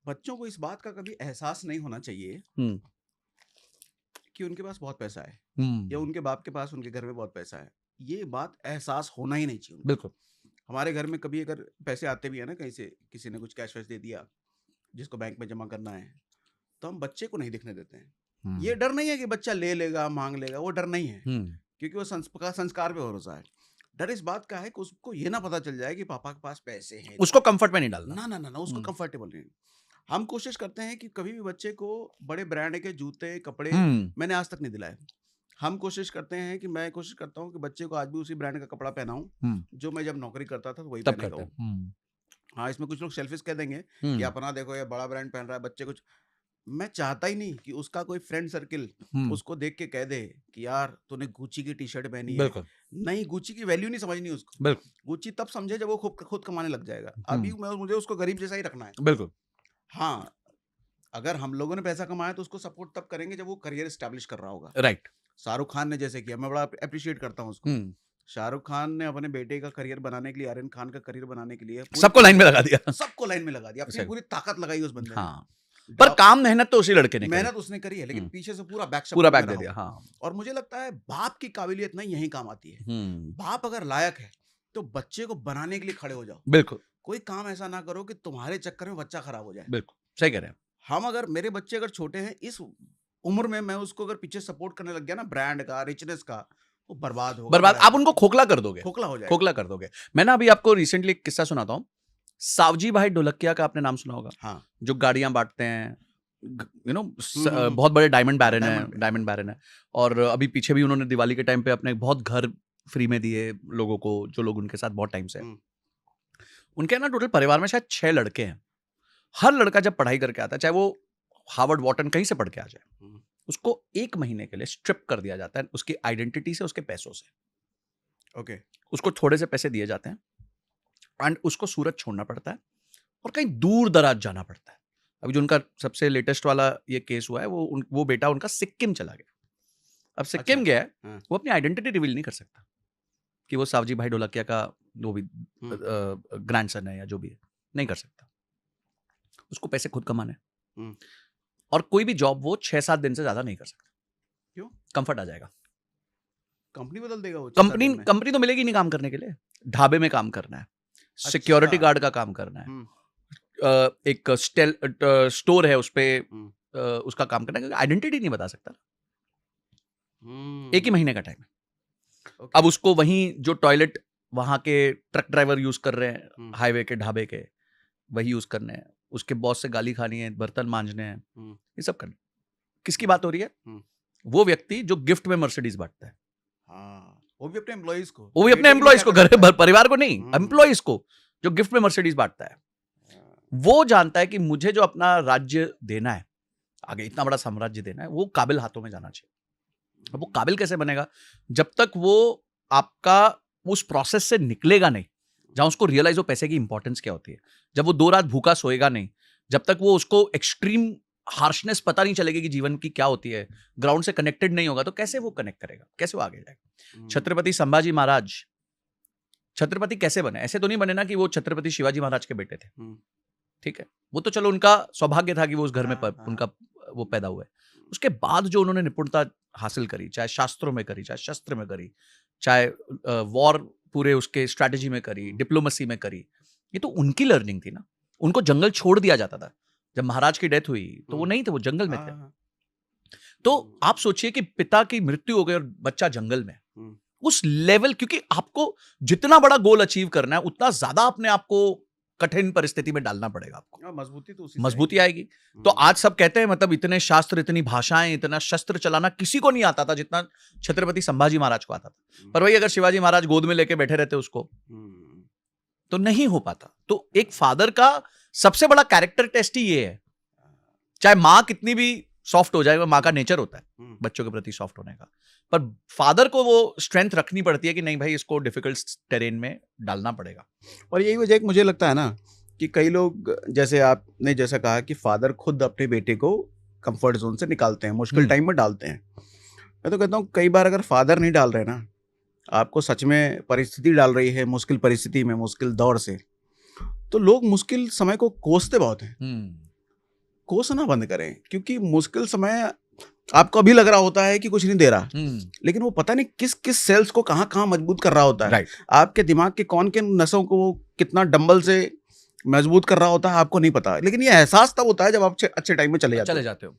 बच्चों को इस बात का कभी एहसास नहीं होना चाहिए हम्म कि उनके पास बहुत पैसा है या हम्म उनके बाप के पास उनके घर में बहुत पैसा है। ये बात एहसास होना ही नहीं चाहिए उनको। बिल्कुल। हमारे घर में कभी अगर पैसे आते भी है ना कहीं से, किसी ने कुछ कैश वैश दे दिया जिसको बैंक में जमा करना है, तो हम बच्चे को नहीं दिखने देते हैं। ये हम्म डर नहीं है कि बच्चा ले लेगा मांग लेगा, वो डर नहीं है, हम्म क्योंकि वो संस्कार पे भरोसा है। डर इस बात का है कि उसको ये ना पता चल जाए कि पापा के पास पैसे हैं उसको कंफर्ट में नहीं डालना। ना ना ना ना, उसको हम्म कंफर्टेबल नहीं। हम कोशिश करते हैं कि कभी भी बच्चे को बड़े ब्रांड के जूते कपड़े हम्म मैंने आज तक नहीं दिलाए। हम कोशिश करते हैं कि मैं कोशिश करता हूँ कि बच्चे को आज भी उसी ब्रांड का कपड़ा पहनाऊं हम्म, जो मैं जब नौकरी करता था तो वही तब पहनेगा करते हैं। वो। हाँ, इसमें कुछ लोग सेल्फिश कह देंगे कि हम्म अपना देखो ये बड़ा ब्रांड पहन रहा है, बच्चे कुछ। मैं चाहता ही नहीं कि उसका कोई फ्रेंड सर्किल हम्म उसको देख के कह दे कि यार तूने गुची की टी शर्ट पहनी है। बिल्कुल नहीं, गुची की वैल्यू नहीं समझनी उसको। बिल्कुल। गुची तब समझे जब वो खुद खुद कमाने लग जाएगा। अभी हम्म मुझे उसको गरीब जैसा ही रखना है। बिल्कुल। हाँ, अगर हम लोगों ने पैसा कमाया तो उसको सपोर्ट तब करेंगे जब वो करियर एस्टैब्लिश कर रहा होगा। राइट। शाहरुख खान ने जैसे किया, मैं बड़ा अप्रिशिएट करता हूँ उसको। हम्म शाहरुख खान ने अपने बेटे का करियर बनाने के लिए, आर्यन खान का करियर बनाने के लिए सबको लाइन में लगा दिया। सबको लाइन में लगा दिया। अपनी सही। पूरी ताकत लगाई उस बंदे ने। हाँ, पर काम मेहनत तो उसी लड़के ने करी। मेहनत उसने करी है, लेकिन हम्म, पीछे से पूरा बैक पूरा सपोर्ट बैक में दे रहा दिया। वो। हाँ। और मुझे लगता है बाप की काबिलियत ना यही काम आती है। बाप अगर लायक है तो बच्चे को बनाने के लिए खड़े हो जाओ। बिल्कुल कोई काम ऐसा ना करो कि तुम्हारे चक्कर में बच्चा खराब हो जाए। बिल्कुल सही कह रहे हैं। हम अगर, मेरे बच्चे अगर छोटे हैं, इस उम्र में मैं उसको अगर पीछे सपोर्ट करने लग गया ना ब्रांड का, रिचनेस का, वो बर्बाद होगा। बर्बाद, बड़ा आप उनको खोखला कर दोगे। खोखला हो जाएगा। खोखला कर दोगे। मैं ना अभी आपको रिसेंटली एक किस्सा सुनाता हूँ। सावजी भाई ढोलकिया का आपने नाम सुना होगा। हाँ। जो गाड़ियां बांटते हैं, हम्म। बहुत बड़े डायमंड बैरन है, डायमंड डायमंड बैरन है। और अभी पीछे भी उन्होंने दिवाली के टाइम पे अपने बहुत घर फ्री में दिए लोगों को, जो लोग उनके साथ बहुत टाइम से हैं। हम्म, उनके ना टोटल परिवार में शायद 6 लड़के हैं। हर लड़का जब पढ़ाई करके आता है, चाहे वो हार्वर्ड वॉटन कहीं से पढ़ के आ जाए, हम्म, उसको 1 महीने के लिए स्ट्रिप कर दिया जाता है उसकी आइडेंटिटी से, उसके पैसों से। ओके। उसको थोड़े से पैसे दिए जाते हैं एंड उसको सूरत छोड़ना पड़ता है और कहीं दूर दराज जाना पड़ता है। अभी जो उनका सबसे लेटेस्ट वाला ये केस हुआ है, वो बेटा उनका सिक्किम चला गया। अब सिक्किम अच्छा। गया है, हाँ। वो अपनी आइडेंटिटी रिवील नहीं कर सकता कि वो सावजी भाई ढोलकिया का जो भी ग्रैंडसन है या जो भी है, नहीं कर सकता। उसको पैसे खुद कमाने हैं। हम्म, और कोई भी जॉब वो 6-7 दिन से ज्यादा नहीं कर सकता। क्यों? कंफर्ट आ जाएगा। कंपनी बदल देगा वो 6-7 कंपनी दिन में? कंपनी तो मिलेगी नहीं काम करने के लिए। ढाबे में काम करना है, सिक्योरिटी अच्छा। गार्ड का काम करना है, हम्म, एक स्टोर है उस पे हम्म, उसका काम करना है। आइडेंटिटी नहीं बता सकता। हम्म, 1 ही महीने का टाइम है। ओके। अब उसको वहीं जो टॉयलेट वहां के ट्रक ड्राइवर यूज कर रहे हैं, हम्म, हाईवे के ढाबे के, वही यूज करने हैं। उसके बॉस से गाली खानी है, बर्तन मांजने हैं, हम्म, ये सब करना। किसकी हम्म, बात हो रही है? हम्म, वो व्यक्ति जो गिफ्ट में मर्सिडीज बांटता है, हाँ, वो भी अपने एम्प्लॉइज को, वो भी अपने बेटे के लिए एम्प्लॉइज क्या को, कर घर सकता है? परिवार को नहीं, हम्म, एम्प्लॉइज को, जो गिफ्ट में मर्सिडीज बांटता है। हाँ, वो जानता है कि मुझे जो अपना राज्य देना है, आगे इतना बड़ा साम्राज्य देना है, वो काबिल हाथों में जाना चाहिए। अब वो काबिल कैसे बनेगा? जब तक वो आपका उस प्रोसेस से निकलेगा नहीं, जहां उसको रियलाइज हो पैसे की इंपॉर्टेंस क्या होती है, जब वो 2 रात भूखा सोएगा नहीं, जब तक वो उसको एक्सट्रीम हार्शनेस पता नहीं चलेगी कि जीवन की क्या होती है, ग्राउंड से कनेक्टेड नहीं होगा, तो कैसे वो कनेक्ट करेगा, कैसे वो आगे जाएगा? छत्रपति संभाजी महाराज छत्रपति कैसे बने? ऐसे तो नहीं बने ना कि वो छत्रपति शिवाजी महाराज के बेटे थे। ठीक है, वो तो चलो उनका सौभाग्य था कि वो उस घर में उनका वो पैदा हुआ है। उसके बाद जो उन्होंने निपुणता हासिल करी, चाहे शास्त्रों में करी, चाहे शस्त्र में करी, चाहे वॉर पूरे उसके स्ट्रैटेजी में करी, डिप्लोमेसी में करी, ये तो उनकी लर्निंग थी ना। उनको जंगल छोड़ दिया जाता था। जब महाराज की डेथ हुई तो वो नहीं थे, वो जंगल में थे। तो आप सोचिए कि पिता की मृत्यु हो गई और बच्चा जंगल में, उस लेवल, क्योंकि आपको जितना बड़ा गोल अचीव करना है उतना ज्यादा अपने आप को कठिन परिस्थिति में डालना पड़ेगा। आपको मजबूती तो उसी से मजबूती आएगी। तो आज सब कहते हैं, मतलब इतने शास्त्र, इतनी भाषाएं, इतना शस्त्र चलाना किसी को नहीं आता था जितना छत्रपति संभाजी महाराज को आता था। पर वही अगर शिवाजी महाराज गोद में लेके बैठे रहते उसको, तो नहीं हो पाता। तो एक फादर का सबसे बड़ा कैरेक्टर टेस्ट ही ये है। चाहे माँ कितनी भी सॉफ्ट हो जाए, माँ का नेचर होता है बच्चों के प्रति सॉफ्ट होने का, पर फादर को वो स्ट्रेंथ रखनी पड़ती है कि नहीं भाई, इसको डिफिकल्ट टेरेन में डालना पड़ेगा। और यही वजह मुझे लगता है ना कि कई लोग, जैसे आपने जैसा कहा कि फादर खुद अपने बेटे को कंफर्ट जोन से निकालते हैं, मुश्किल टाइम में डालते हैं। मैं तो कहता हूँ कई बार अगर फादर नहीं डाल रहे ना, आपको सच में परिस्थिति डाल रही है, मुश्किल परिस्थिति में, मुश्किल दौर से, तो लोग मुश्किल समय को कोसते बहुत हैं। कोसना बंद करें, क्योंकि मुश्किल समय आपको अभी लग रहा होता है कि कुछ नहीं दे रहा, लेकिन वो पता नहीं किस किस सेल्स को कहाँ कहाँ मजबूत कर रहा होता है। राइट। आपके दिमाग के कौन किन नसों को वो कितना डंबल से मजबूत कर रहा होता है आपको नहीं पता, लेकिन ये एहसास तब होता है जब आप अच्छे टाइम में चले जाते चले हो। जाते हो।